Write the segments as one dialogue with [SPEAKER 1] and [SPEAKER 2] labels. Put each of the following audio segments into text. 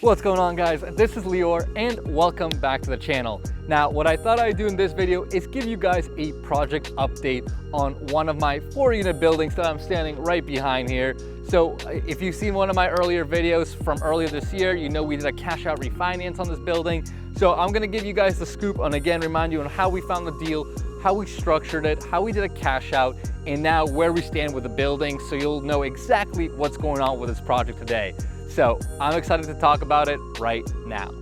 [SPEAKER 1] What's going on, guys? This is Lior and welcome back to the channel. Now, what I thought I'd do in this video is give you guys a project update on one of my 4-unit buildings that I'm standing right behind here. So if you've seen one of my earlier videos from earlier this year, you know we did a cash out refinance on this building. So I'm gonna give you guys the scoop and again remind you on how we found the deal, how we structured it, how we did a cash out, and now where we stand with the building, so you'll know exactly what's going on with this project today. So I'm excited to talk about it right now.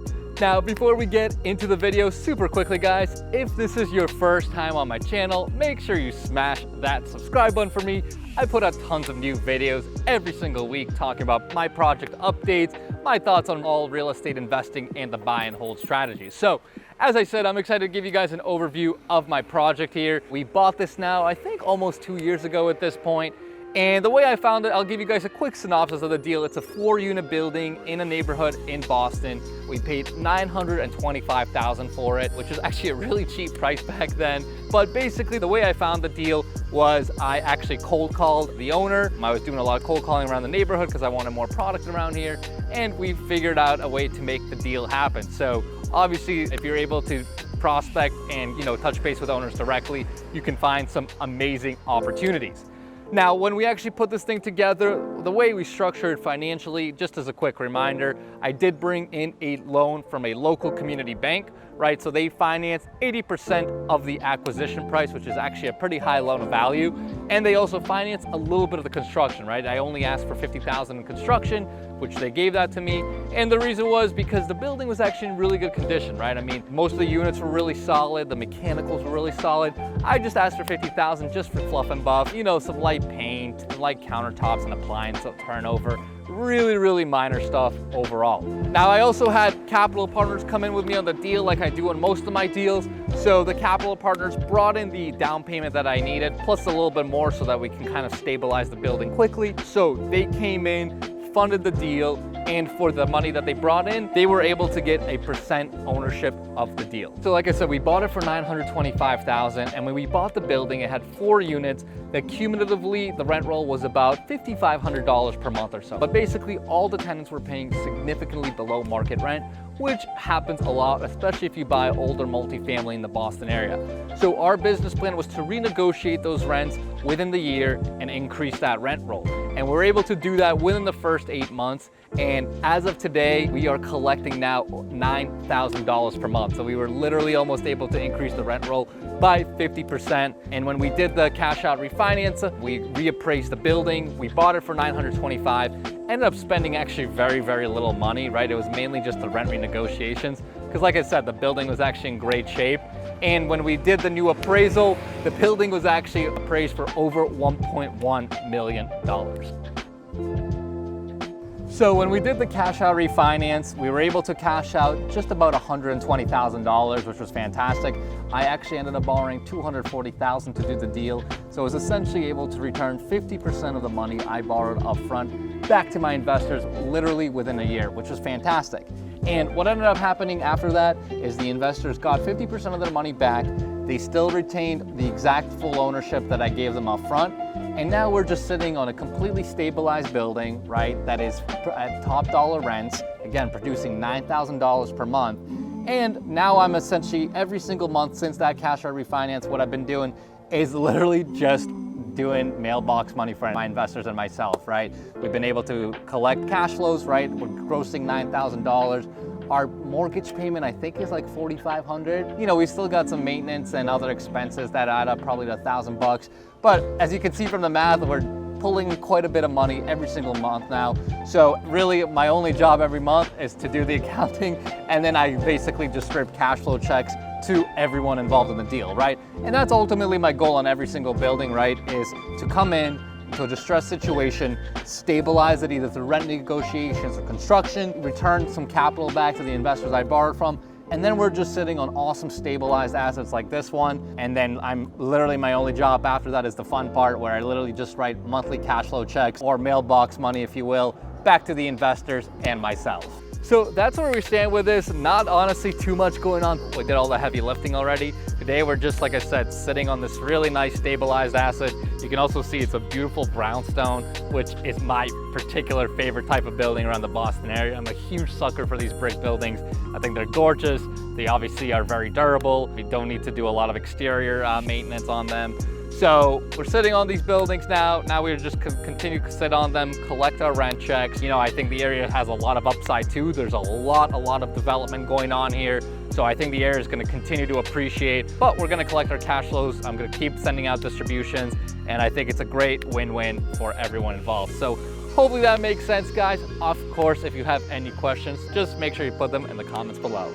[SPEAKER 1] Now, before we get into the video, super quickly guys, if this is your first time on my channel, make sure you smash that subscribe button for me. I put out tons of new videos every single week talking about my project updates, my thoughts on all real estate investing and the buy and hold strategies. So as I said, I'm excited to give you guys an overview of my project here. We bought this now, I think almost 2 years ago at this point. And the way I found it, I'll give you guys a quick synopsis of the deal. It's a 4-unit building in a neighborhood in Boston. We paid $925,000 for it, which is actually a really cheap price back then. But basically the way I found the deal was I actually cold called the owner. I was doing a lot of cold calling around the neighborhood because I wanted more product around here. And we figured out a way to make the deal happen. So obviously if you're able to prospect and touch base with owners directly, you can find some amazing opportunities. Now, when we actually put this thing together, the way we structured financially, just as a quick reminder, I did bring in a loan from a local community bank, right? So they financed 80% of the acquisition price, which is actually a pretty high loan of value. And they also financed a little bit of the construction, right? I only asked for $50,000 in construction, which they gave that to me. And the reason was because the building was actually in really good condition, right? I mean, most of the units were really solid, the mechanicals were really solid. I just asked for $50,000 just for fluff and buff, some light paint, light countertops and appliance turnover. Really minor stuff overall. Now, I also had capital partners come in with me on the deal like I do on most of my deals. So the capital partners brought in the down payment that I needed, plus a little bit more so that we can kind of stabilize the building quickly. So they came in, funded the deal, and for the money that they brought in, they were able to get a % ownership of the deal. So like I said, we bought it for $925,000, and when we bought the building, it had 4 units that cumulatively, the rent roll was about $5,500 per month or so. But basically, all the tenants were paying significantly below market rent, which happens a lot, especially if you buy older multifamily in the Boston area. So our business plan was to renegotiate those rents within the year and increase that rent roll. And we're able to do that within the first 8 months. And as of today, we are collecting now $9,000 per month. So we were literally almost able to increase the rent roll by 50%. And when we did the cash out refinance, we reappraised the building. We bought it for $925,000. Ended up spending actually very little money, right? It was mainly just the rent renegotiations. Because like I said, the building was actually in great shape. And when we did the new appraisal, the building was actually appraised for over $1.1 million. So when we did the cash out refinance, we were able to cash out just about $120,000, which was fantastic. I actually ended up borrowing $240,000 to do the deal. So I was essentially able to return 50% of the money I borrowed up front back to my investors literally within a year, which was fantastic. And what ended up happening after that is the investors got 50% of their money back. They still retained the exact full ownership that I gave them up front. And now we're just sitting on a completely stabilized building, right? That is at top dollar rents, again, producing $9,000 per month. And now I'm essentially every single month since that cash out refinance, what I've been doing is literally just doing mailbox money for my investors and myself, right? We've been able to collect cash flows, right? We're grossing $9,000. Our mortgage payment, I think, is like $4,500. We still got some maintenance and other expenses that add up probably to $1,000. But as you can see from the math, we're pulling quite a bit of money every single month now. So really my only job every month is to do the accounting, and then I basically just script cash flow checks to everyone involved in the deal, right? And that's ultimately my goal on every single building, right? Is to come in to a distressed situation, stabilize it either through rent negotiations or construction, return some capital back to the investors I borrowed from, and then we're just sitting on awesome stabilized assets like this one. And then I'm literally, my only job after that is the fun part where I literally just write monthly cash flow checks or mailbox money, if you will, back to the investors and myself. So that's where we stand with this. Not honestly too much going on. We did all the heavy lifting already. Today we're just, like I said, sitting on this really nice stabilized asset. You can also see it's a beautiful brownstone, which is my particular favorite type of building around the Boston area. I'm a huge sucker for these brick buildings. I think they're gorgeous. They obviously are very durable. We don't need to do a lot of exterior maintenance on them. So we're sitting on these buildings now. Now we just continue to sit on them, collect our rent checks. You know, I think the area has a lot of upside too. There's a lot of development going on here. So I think the area is going to continue to appreciate, but we're going to collect our cash flows. I'm going to keep sending out distributions, and I think it's a great win-win for everyone involved. So hopefully that makes sense, guys. Of course, if you have any questions, just make sure you put them in the comments below.